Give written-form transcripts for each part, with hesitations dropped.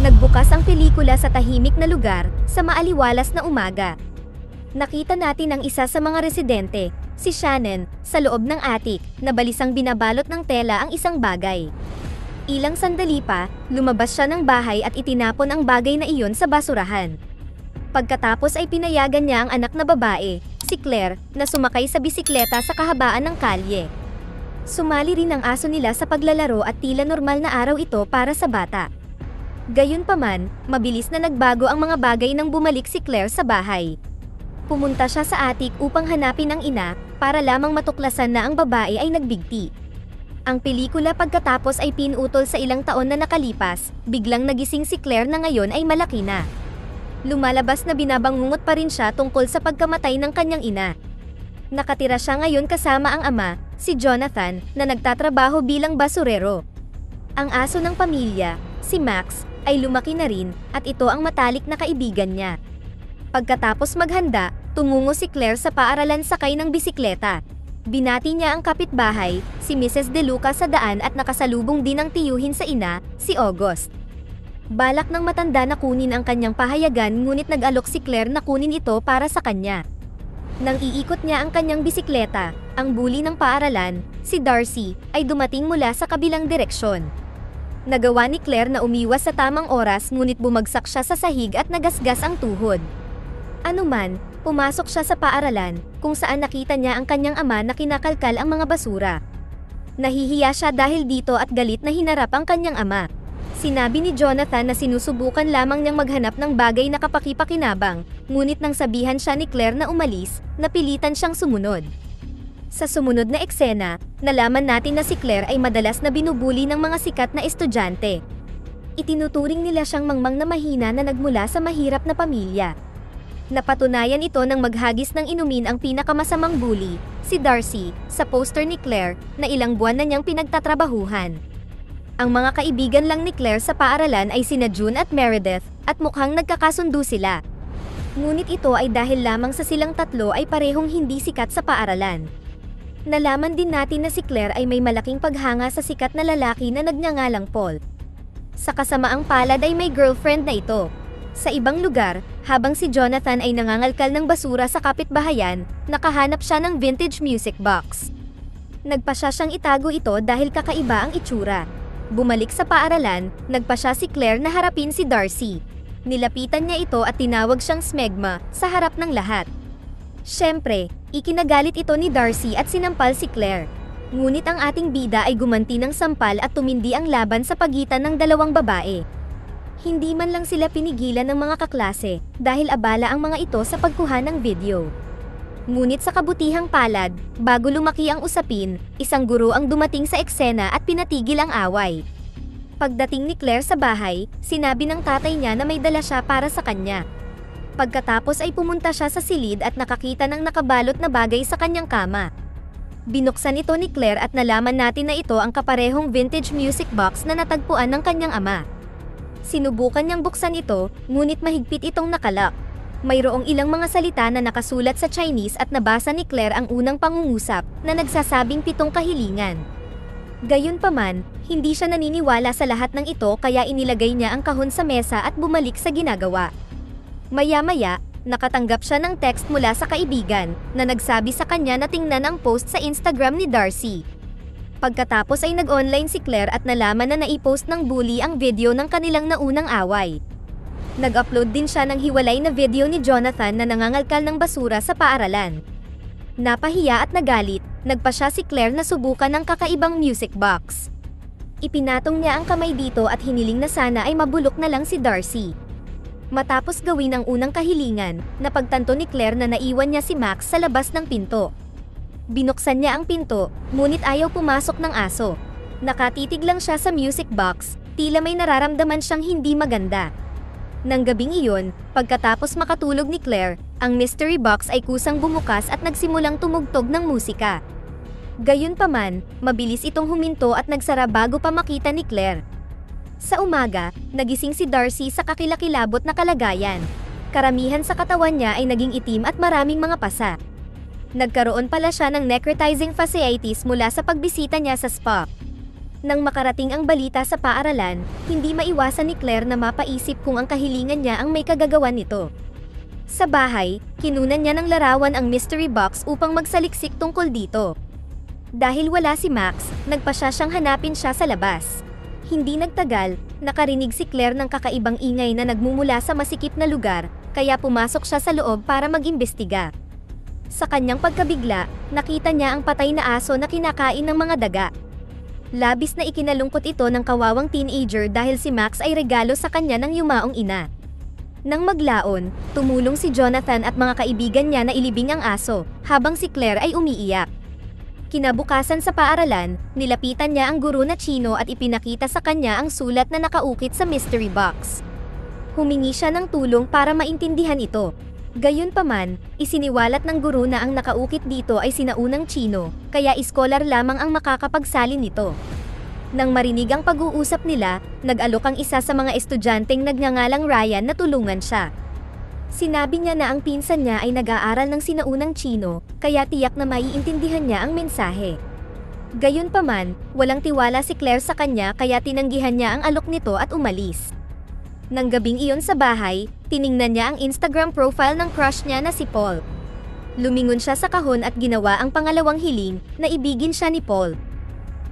Nagbukas ang pelikula sa tahimik na lugar, sa maaliwalas na umaga. Nakita natin ang isa sa mga residente, si Shannon, sa loob ng attic, na balisang binabalot ng tela ang isang bagay. Ilang sandali pa, lumabas siya ng bahay at itinapon ang bagay na iyon sa basurahan. Pagkatapos ay pinayagan niya ang anak na babae, si Claire, na sumakay sa bisikleta sa kahabaan ng kalye. Sumali rin ang aso nila sa paglalaro at tila normal na araw ito para sa bata. Gayunpaman, mabilis na nagbago ang mga bagay nang bumalik si Claire sa bahay. Pumunta siya sa attic upang hanapin ang ina, para lamang matuklasan na ang babae ay nagbigti. Ang pelikula pagkatapos ay pinutol sa ilang taon na nakalipas, biglang nagising si Claire na ngayon ay malaki na. Lumalabas na binabangungot pa rin siya tungkol sa pagkamatay ng kanyang ina. Nakatira siya ngayon kasama ang ama, si Jonathan, na nagtatrabaho bilang basurero. Ang aso ng pamilya, si Max, ay lumaki na rin, at ito ang matalik na kaibigan niya. Pagkatapos maghanda, tumungo si Claire sa paaralan sakay ng bisikleta. Binati niya ang kapitbahay, si Mrs. De Luca sa daan at nakasalubong din ang tiyuhin sa ina, si August. Balak ng matanda na kunin ang kanyang pahayagan ngunit nag-alok si Claire na kunin ito para sa kanya. Nang iikot niya ang kanyang bisikleta, ang bully ng paaralan, si Darcy, ay dumating mula sa kabilang direksyon. Nagawa ni Claire na umiwas sa tamang oras ngunit bumagsak siya sa sahig at nagasgas ang tuhod. Anuman, pumasok siya sa paaralan, kung saan nakita niya ang kanyang ama na kinakalkal ang mga basura. Nahihiya siya dahil dito at galit na hinarap ang kanyang ama. Sinabi ni Jonathan na sinusubukan lamang niyang maghanap ng bagay na kapaki-pakinabang, ngunit nang sabihan siya ni Claire na umalis, napilitan siyang sumunod. Sa sumunod na eksena, nalaman natin na si Claire ay madalas na binubuli ng mga sikat na estudyante. Itinuturing nila siyang mangmang na mahina na nagmula sa mahirap na pamilya. Napatunayan ito nang maghagis ng inumin ang pinakamasamang bully, si Darcy, sa poster ni Claire, na ilang buwan na niyang pinagtatrabahuhan. Ang mga kaibigan lang ni Claire sa paaralan ay sina June at Meredith, at mukhang nagkakasundo sila. Ngunit ito ay dahil lamang sa silang tatlo ay parehong hindi sikat sa paaralan. Nalaman din natin na si Claire ay may malaking paghanga sa sikat na lalaki na nagngangalang Paul. Sa kasamaang palad ay may girlfriend na ito. Sa ibang lugar, habang si Jonathan ay nangangalkal ng basura sa kapitbahayan, nakahanap siya ng vintage music box. Nagpasya siyang itago ito dahil kakaiba ang itsura. Bumalik sa paaralan, nagpasya si Claire na harapin si Darcy. Nilapitan niya ito at tinawag siyang smegma sa harap ng lahat. Siyempre, ikinagalit ito ni Darcy at sinampal si Claire. Ngunit ang ating bida ay gumanti ng sampal at tumindi ang laban sa pagitan ng dalawang babae. Hindi man lang sila pinigilan ng mga kaklase dahil abala ang mga ito sa pagkuha ng video. Ngunit sa kabutihang palad, bago lumaki ang usapin, isang guro ang dumating sa eksena at pinatigil ang away. Pagdating ni Claire sa bahay, sinabi ng tatay niya na may dala siya para sa kanya. Pagkatapos ay pumunta siya sa silid at nakakita ng nakabalot na bagay sa kanyang kama. Binuksan ito ni Claire at nalaman natin na ito ang kaparehong vintage music box na natagpuan ng kanyang ama. Sinubukan niyang buksan ito, ngunit mahigpit itong nakalak. Mayroong ilang mga salita na nakasulat sa Chinese at nabasa ni Claire ang unang pangungusap na nagsasabing 7 kahilingan. Gayunpaman, hindi siya naniniwala sa lahat ng ito kaya inilagay niya ang kahon sa mesa at bumalik sa ginagawa. Maya-maya, nakatanggap siya ng text mula sa kaibigan, na nagsabi sa kanya na tingnan ang post sa Instagram ni Darcy. Pagkatapos ay nag-online si Claire at nalaman na naipost ng bully ang video ng kanilang naunang away. Nag-upload din siya ng hiwalay na video ni Jonathan na nangangalkal ng basura sa paaralan. Napahiya at nagalit, nagpasya si Claire na subukan ang kakaibang music box. Ipinatong niya ang kamay dito at hiniling na sana ay mabulok na lang si Darcy. Matapos gawin ang unang kahilingan, napagtanto ni Claire na naiwan niya si Max sa labas ng pinto. Binuksan niya ang pinto, ngunit ayaw pumasok ng aso. Nakatitig lang siya sa music box, tila may nararamdaman siyang hindi maganda. Nang gabing iyon, pagkatapos makatulog ni Claire, ang mystery box ay kusang bumukas at nagsimulang tumugtog ng musika. Gayunpaman, mabilis itong huminto at nagsara bago pa makita ni Claire. Sa umaga, nagising si Darcy sa kakilakilabot na kalagayan. Karamihan sa katawan niya ay naging itim at maraming mga pasa. Nagkaroon pala siya ng necrotizing fasciitis mula sa pagbisita niya sa spa. Nang makarating ang balita sa paaralan, hindi maiwasan ni Claire na mapaisip kung ang kahilingan niya ang may kagagawan nito. Sa bahay, kinunan niya ng larawan ang mystery box upang magsaliksik tungkol dito. Dahil wala si Max, nagpasya siyang hanapin siya sa labas. Hindi nagtagal, nakarinig si Claire ng kakaibang ingay na nagmumula sa masikip na lugar, kaya pumasok siya sa loob para mag-imbestiga. Sa kanyang pagkabigla, nakita niya ang patay na aso na kinakain ng mga daga. Labis na ikinalungkot ito ng kawawang teenager dahil si Max ay regalo sa kanya ng yumaong ina. Nang maglaon, tumulong si Jonathan at mga kaibigan niya na ilibing ang aso, habang si Claire ay umiiyak. Kinabukasan sa paaralan, nilapitan niya ang guro na Chino at ipinakita sa kanya ang sulat na nakaukit sa mystery box. Humingi siya ng tulong para maintindihan ito. Gayunpaman, isiniwalat ng guro na ang nakaukit dito ay sinaunang Chino, kaya iskolar lamang ang makakapagsalin nito. Nang marinig ang pag-uusap nila, nag-alok ang isa sa mga estudyanteng nagngangalang Ryan na tulungan siya. Sinabi niya na ang pinsan niya ay nag-aaral ng sinaunang Chino, kaya tiyak na maiintindihan niya ang mensahe. Gayunpaman, walang tiwala si Claire sa kanya kaya tinanggihan niya ang alok nito at umalis. Nang gabing iyon sa bahay, tiningnan niya ang Instagram profile ng crush niya na si Paul. Lumingon siya sa kahon at ginawa ang pangalawang hiling, na ibigin siya ni Paul.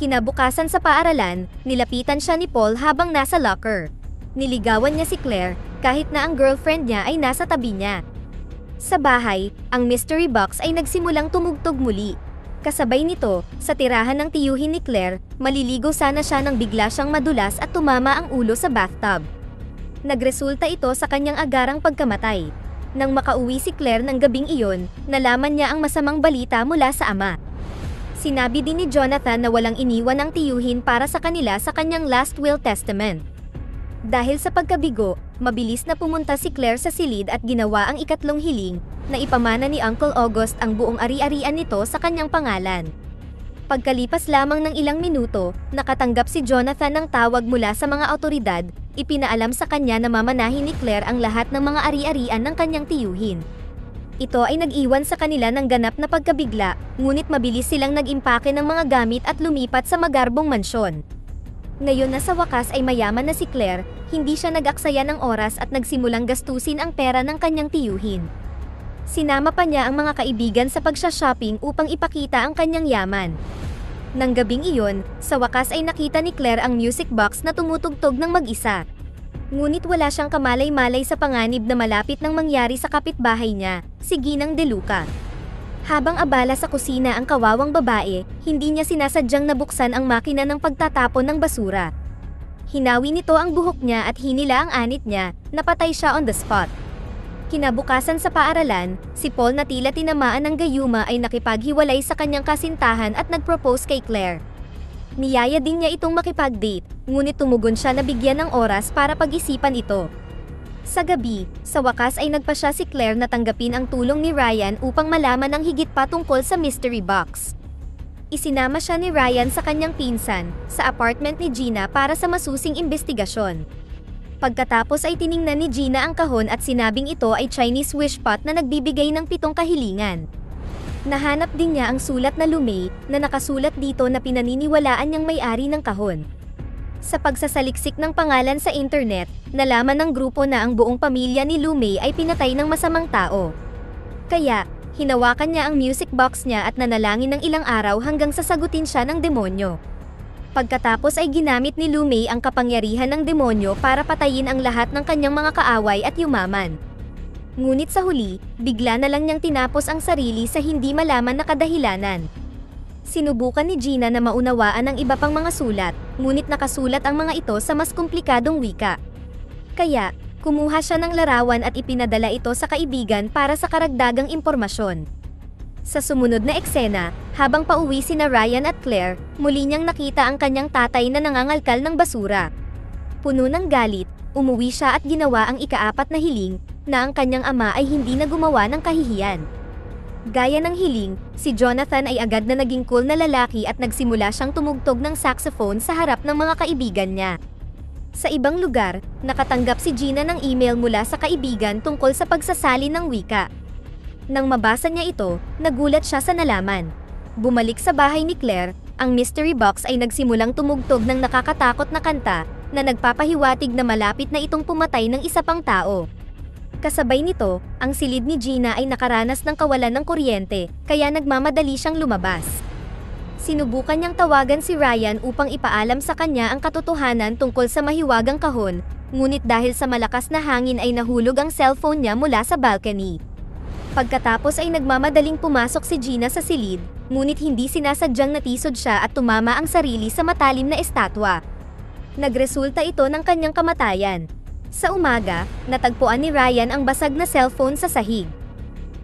Kinabukasan sa paaralan, nilapitan siya ni Paul habang nasa locker. Niligawan niya si Claire, kahit na ang girlfriend niya ay nasa tabi niya. Sa bahay, ang mystery box ay nagsimulang tumugtog muli. Kasabay nito, sa tirahan ng tiyuhin ni Claire, maliligo sana siya nang bigla siyang madulas at tumama ang ulo sa bathtub. Nagresulta ito sa kanyang agarang pagkamatay. Nang makauwi si Claire ng gabing iyon, nalaman niya ang masamang balita mula sa ama. Sinabi din ni Jonathan na walang iniwan ang tiyuhin para sa kanila sa kanyang last will testament. Dahil sa pagkabigo, mabilis na pumunta si Claire sa silid at ginawa ang ikatlong hiling, na ipamana ni Uncle August ang buong ari-arian nito sa kanyang pangalan. Pagkalipas lamang ng ilang minuto, nakatanggap si Jonathan ng tawag mula sa mga awtoridad, ipinaalam sa kanya na mamanahin ni Claire ang lahat ng mga ari-arian ng kanyang tiyuhin. Ito ay nag-iwan sa kanila ng ganap na pagkabigla, ngunit mabilis silang nag-impake ng mga gamit at lumipat sa magarbong mansyon. Ngayon na sa wakas ay mayaman na si Claire, hindi siya nag-aksaya ng oras at nagsimulang gastusin ang pera ng kanyang tiyuhin. Sinama pa niya ang mga kaibigan sa pagsha-shopping upang ipakita ang kanyang yaman. Nang gabing iyon, sa wakas ay nakita ni Claire ang music box na tumutugtog ng mag-isa. Ngunit wala siyang kamalay-malay sa panganib na malapit nang mangyari sa kapitbahay niya, si Ginang De Luca. Habang abala sa kusina ang kawawang babae, hindi niya sinasadyang nabuksan ang makina ng pagtatapon ng basura. Hinawi nito ang buhok niya at hinila ang anit niya, napatay siya on the spot. Kinabukasan sa paaralan, si Paul na tila tinamaan ng gayuma ay nakipaghiwalay sa kanyang kasintahan at nagpropose kay Claire. Niyaya din niya itong makipag-date, ngunit tumugon siya na bigyan ng oras para pag-isipan ito. Sa gabi, sa wakas ay nagpasya si Claire na tanggapin ang tulong ni Ryan upang malaman ang higit pa tungkol sa mystery box. Isinama siya ni Ryan sa kanyang pinsan, sa apartment ni Gina para sa masusing investigasyon. Pagkatapos ay tiningnan ni Gina ang kahon at sinabing ito ay Chinese wish pot na nagbibigay ng 7 kahilingan. Nahanap din niya ang sulat na Lumei na nakasulat dito na pinaniniwalaan niyang may-ari ng kahon. Sa pagsasaliksik ng pangalan sa internet, nalaman ng grupo na ang buong pamilya ni Lumei ay pinatay ng masamang tao. Kaya, hinawakan niya ang music box niya at nanalangin ng ilang araw hanggang sasagutin siya ng demonyo. Pagkatapos ay ginamit ni Lumei ang kapangyarihan ng demonyo para patayin ang lahat ng kanyang mga kaaway at yumaman. Ngunit sa huli, bigla na lang niyang tinapos ang sarili sa hindi malaman na kadahilanan. Sinubukan ni Gina na maunawaan ang iba pang mga sulat, ngunit nakasulat ang mga ito sa mas komplikadong wika. Kaya, kumuha siya ng larawan at ipinadala ito sa kaibigan para sa karagdagang impormasyon. Sa sumunod na eksena, habang pauwi sina Ryan at Claire, muli niyang nakita ang kanyang tatay na nangangalkal ng basura. Puno ng galit, umuwi siya at ginawa ang ika-4 na hiling, na ang kanyang ama ay hindi na gumawa ng kahihiyan. Gaya ng hiling, si Jonathan ay agad na naging cool na lalaki at nagsimula siyang tumugtog ng saxophone sa harap ng mga kaibigan niya. Sa ibang lugar, nakatanggap si Gina ng email mula sa kaibigan tungkol sa pagsasali ng wika. Nang mabasa niya ito, nagulat siya sa nalaman. Bumalik sa bahay ni Claire, ang mystery box ay nagsimulang tumugtog ng nakakatakot na kanta na nagpapahiwatig na malapit na itong pumatay ng isa pang tao. Kasabay nito, ang silid ni Gina ay nakaranas ng kawalan ng kuryente, kaya nagmamadali siyang lumabas. Sinubukan niyang tawagan si Ryan upang ipaalam sa kanya ang katotohanan tungkol sa mahiwagang kahon, ngunit dahil sa malakas na hangin ay nahulog ang cellphone niya mula sa balcony. Pagkatapos ay nagmamadaling pumasok si Gina sa silid, ngunit hindi sinasadyang natisod siya at tumama ang sarili sa matalim na estatwa. Nagresulta ito ng kanyang kamatayan. Sa umaga, natagpuan ni Ryan ang basag na cellphone sa sahig.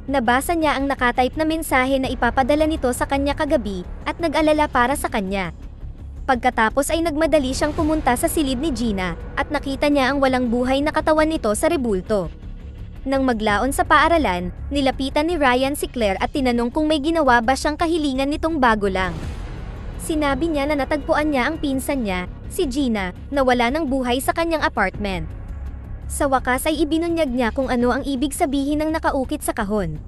Nabasa niya ang nakatype na mensahe na ipapadala nito sa kanya kagabi at nag-alala para sa kanya. Pagkatapos ay nagmadali siyang pumunta sa silid ni Gina at nakita niya ang walang buhay na katawan nito sa rebulto. Nang maglaon sa paaralan, nilapitan ni Ryan si Claire at tinanong kung may ginawa ba siyang kahilingan nitong bago lang. Sinabi niya na natagpuan niya ang pinsan niya, si Gina, na wala ng buhay sa kanyang apartment. Sa wakas ay ibinunyag niya kung ano ang ibig sabihin ng nakaukit sa kahon.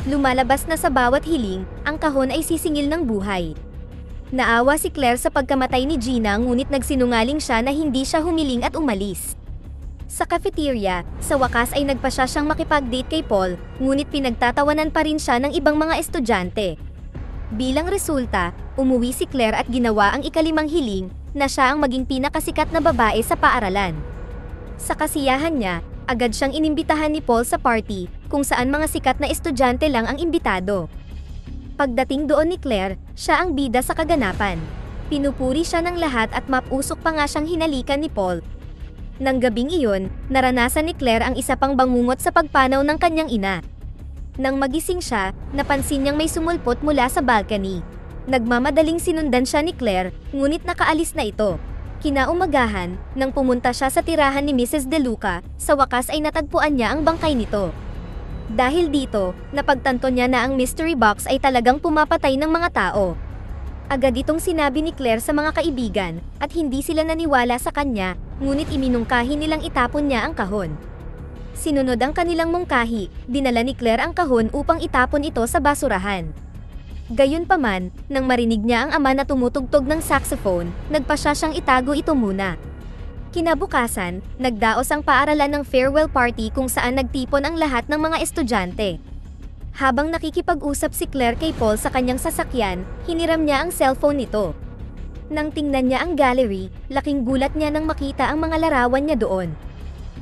Lumalabas na sa bawat hiling, ang kahon ay sisingil ng buhay. Naawa si Claire sa pagkamatay ni Gina ngunit nagsinungaling siya na hindi siya humiling at umalis. Sa cafeteria, sa wakas ay nagpasya siyang makipag-date kay Paul, ngunit pinagtatawanan pa rin siya ng ibang mga estudyante. Bilang resulta, umuwi si Claire at ginawa ang ikalimang hiling, na siya ang maging pinakasikat na babae sa paaralan. Sa kasiyahan niya, agad siyang inimbitahan ni Paul sa party, kung saan mga sikat na estudyante lang ang imbitado. Pagdating doon ni Claire, siya ang bida sa kaganapan. Pinupuri siya ng lahat at mapusok pa nga siyang hinalikan ni Paul. Nang gabing iyon, naranasan ni Claire ang isa pang bangungot sa pagpanaw ng kanyang ina. Nang magising siya, napansin niyang may sumulpot mula sa balcony. Nagmamadaling sinundan siya ni Claire, ngunit nakaalis na ito. Kinaumagahan, nang pumunta siya sa tirahan ni Mrs. De Luca, sa wakas ay natagpuan niya ang bangkay nito. Dahil dito, napagtanto niya na ang mystery box ay talagang pumapatay ng mga tao. Agad itong sinabi ni Claire sa mga kaibigan, at hindi sila naniwala sa kanya, ngunit iminungkahi nilang itapon niya ang kahon. Sinunod ang kanilang mungkahi, dinala ni Claire ang kahon upang itapon ito sa basurahan. Gayunpaman, nang marinig niya ang ama na tumutugtog ng saxophone, nagpasya siyang itago ito muna. Kinabukasan, nagdaos ang paaralan ng farewell party kung saan nagtipon ang lahat ng mga estudyante. Habang nakikipag-usap si Claire kay Paul sa kanyang sasakyan, hiniram niya ang cellphone nito. Nang tingnan niya ang gallery, laking gulat niya nang makita ang mga larawan niya doon.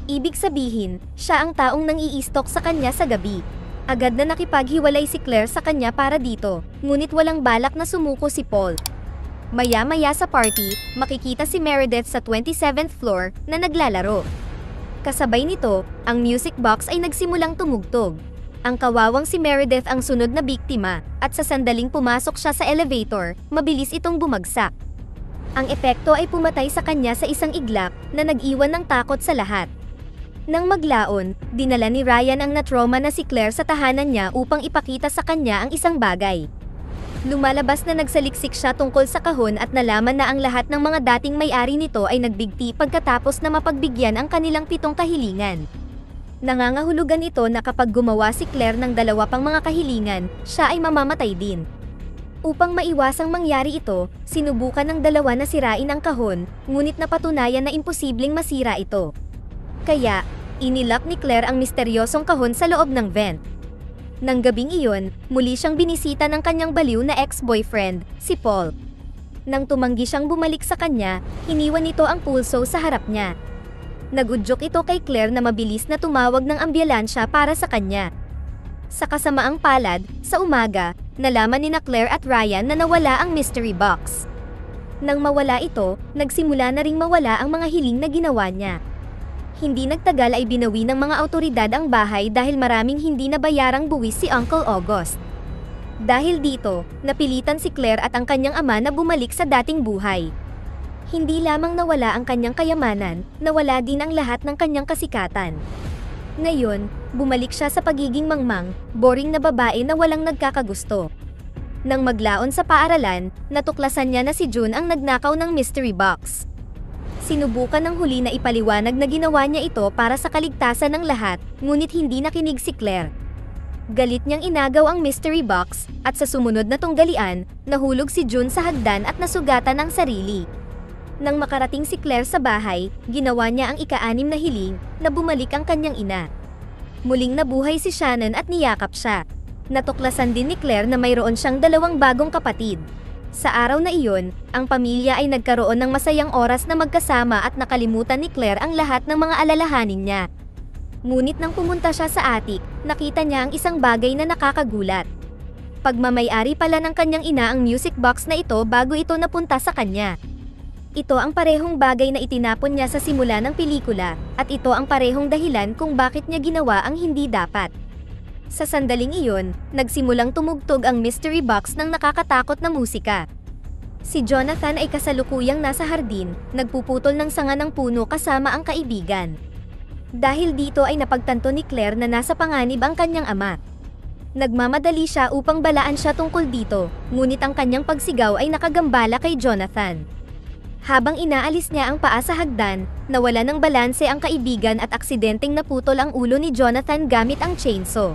Ibig sabihin, siya ang taong nang-i-stalk sa kanya sa gabi. Agad na nakipaghiwalay si Claire sa kanya para dito, ngunit walang balak na sumuko si Paul. Maya-maya sa party, makikita si Meredith sa 27th floor na naglalaro. Kasabay nito, ang music box ay nagsimulang tumugtog. Ang kawawang si Meredith ang sunod na biktima, at sa sandaling pumasok siya sa elevator, mabilis itong bumagsak. Ang epekto ay pumatay sa kanya sa isang iglap na nag-iwan ng takot sa lahat. Nang maglaon, dinala ni Ryan ang na-trauma na si Claire sa tahanan niya upang ipakita sa kanya ang isang bagay. Lumalabas na nagsaliksik siya tungkol sa kahon at nalaman na ang lahat ng mga dating may-ari nito ay nagbigti pagkatapos na mapagbigyan ang kanilang 7 kahilingan. Nangangahulugan ito na kapag gumawa si Claire ng 2 pang mga kahilingan, siya ay mamamatay din. Upang maiwasang mangyari ito, sinubukan ng 2 na sirain ang kahon, ngunit napatunayan na imposibleng masira ito. Kaya, inilak ni Claire ang misteryosong kahon sa loob ng vent. Nang gabing iyon, muli siyang binisita ng kanyang baliw na ex-boyfriend, si Paul. Nang tumanggi siyang bumalik sa kanya, hiniwan nito ang pulso sa harap niya. Nagudyok ito kay Claire na mabilis na tumawag ng ambulansya para sa kanya. Sa kasamaang palad, sa umaga, nalaman ni Claire at Ryan na nawala ang mystery box. Nang mawala ito, nagsimula na ring mawala ang mga hiling na ginawa niya. Hindi nagtagal ay binawi ng mga awtoridad ang bahay dahil maraming hindi nabayarang buwis si Uncle August. Dahil dito, napilitan si Claire at ang kanyang ama na bumalik sa dating buhay. Hindi lamang nawala ang kanyang kayamanan, nawala din ang lahat ng kanyang kasikatan. Ngayon, bumalik siya sa pagiging mangmang, boring na babae na walang nagkakagusto. Nang maglaon sa paaralan, natuklasan niya na si June ang nagnakaw ng mystery box. Sinubukan ng huli na ipaliwanag na ginawa niya ito para sa kaligtasan ng lahat, ngunit hindi nakinig si Claire. Galit niyang inagaw ang mystery box, at sa sumunod na tunggalian, nahulog si June sa hagdan at nasugatan ang sarili. Nang makarating si Claire sa bahay, ginawa niya ang ika-6 na hiling, na bumalik ang kanyang ina. Muling nabuhay si Shannon at niyakap siya. Natuklasan din ni Claire na mayroon siyang 2 bagong kapatid. Sa araw na iyon, ang pamilya ay nagkaroon ng masayang oras na magkasama at nakalimutan ni Claire ang lahat ng mga alalahanin niya. Ngunit nang pumunta siya sa attic, nakita niya ang isang bagay na nakakagulat. Pagmamay-ari pala ng kanyang ina ang music box na ito bago ito napunta sa kanya. Ito ang parehong bagay na itinapon niya sa simula ng pelikula, at ito ang parehong dahilan kung bakit niya ginawa ang hindi dapat. Sa sandaling iyon, nagsimulang tumugtog ang mystery box ng nakakatakot na musika. Si Jonathan ay kasalukuyang nasa hardin, nagpuputol ng sanga ng puno kasama ang kaibigan. Dahil dito ay napagtanto ni Claire na nasa panganib ang kanyang ama. Nagmamadali siya upang balaan siya tungkol dito, ngunit ang kanyang pagsigaw ay nakagambala kay Jonathan. Habang inaalis niya ang paa sa hagdan, nawala ng balanse ang kaibigan at aksidenteng naputol ang ulo ni Jonathan gamit ang chainsaw.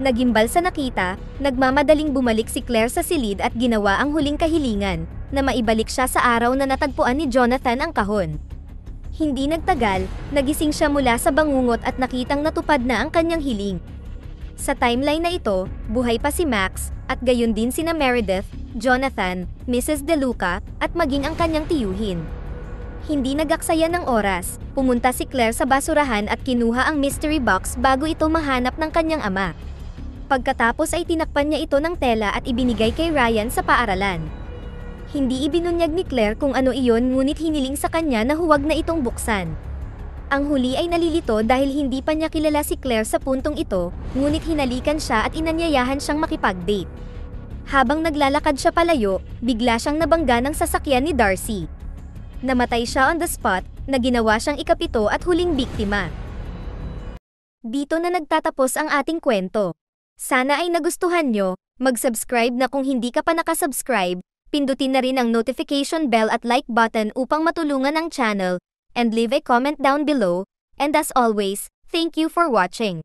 Nagimbal sa nakita, nagmamadaling bumalik si Claire sa silid at ginawa ang huling kahilingan, na maibalik siya sa araw na natagpuan ni Jonathan ang kahon. Hindi nagtagal, nagising siya mula sa bangungot at nakitang natupad na ang kanyang hiling. Sa timeline na ito, buhay pa si Max, at gayon din sina Meredith, Jonathan, Mrs. DeLuca, at maging ang kanyang tiyuhin. Hindi nagaksaya ng oras, pumunta si Claire sa basurahan at kinuha ang mystery box bago ito mahanap ng kanyang ama. Pagkatapos ay tinakpan niya ito ng tela at ibinigay kay Ryan sa paaralan. Hindi ibinunyag ni Claire kung ano iyon ngunit hiniling sa kanya na huwag na itong buksan. Ang huli ay nalilito dahil hindi pa niya kilala si Claire sa puntong ito, ngunit hinalikan siya at inanyayahan siyang makipag-date. Habang naglalakad siya palayo, bigla siyang nabangga ng sasakyan ni Darcy. Namatay siya on the spot, na ginawa siyang ika-7 at huling biktima. Dito na nagtatapos ang ating kwento. Sana ay nagustuhan nyo, mag-subscribe na kung hindi ka pa nakasubscribe, pindutin na rin ang notification bell at like button upang matulungan ang channel, and leave a comment down below, and as always, thank you for watching.